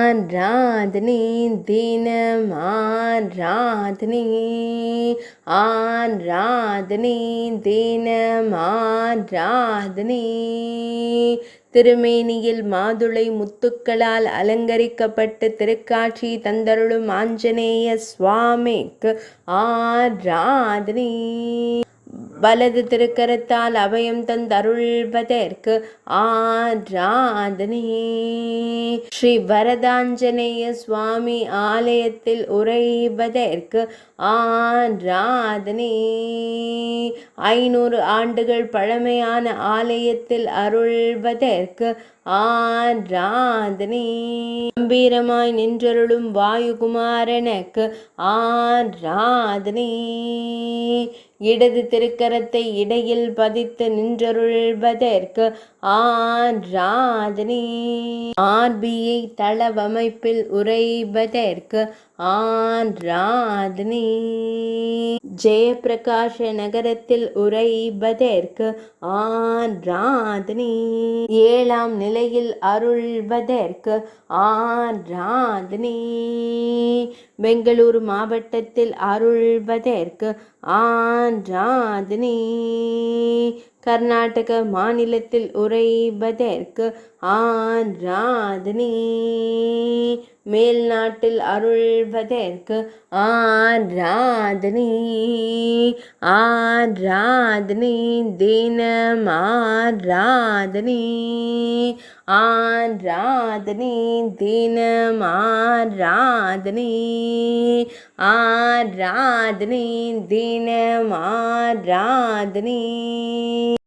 ஆராதனை தினம் ஆராதனை ஆராதனை தினம் ஆராதனை. திருமேனியில் மாதுளை முத்துக்களால் அலங்கரிக்கப்பட்டு திருக்காட்சி தந்தருளும் ஆஞ்சநேய சுவாமிக்கு ஆராதனை. வலது திருக்கரத்தால் அபயம் தந்தருள்வதற்கு ஆராதனை. ஸ்ரீ வரதாஞ்சநேய சுவாமி ஆலயத்தில் உறைவதற்கு ஆராதனை. 500 ஆண்டுகள் பழமையான ஆலயத்தில் அருள்வதற்கு ஆராதனை. கம்பீரமாய் நின்றருளும் வாயுகுமாரனுக்கு ஆராதனை. இடது திருக்கரத்தை இடையில் பதித்து நின்றருள்வதற்கு ஆராதனை. ஆர்பிஐ தளவமைப்பில் உறைவதற்கு ஆராதனை. ஜெயப்பிரகாஷ நகரத்தில் உறைவதற்கு ஆராதனை. 7ஆம் நிலையில் அருள்வதற்கு ஆராதனை. பெங்களூரு மாவட்டத்தில் அருள்வதற்கு ஆராதனை. கர்நாடக மாநிலத்தில் உறைவதற்கு ஆராதனை. மேல்நாட்டில் அருள்வதற்கு ஆராதனை. ஆராதனை தினம் ஆராதனை. ஆராதனை தினம் ஆராதனை. ஆராதனை தினம் ஆராதனை.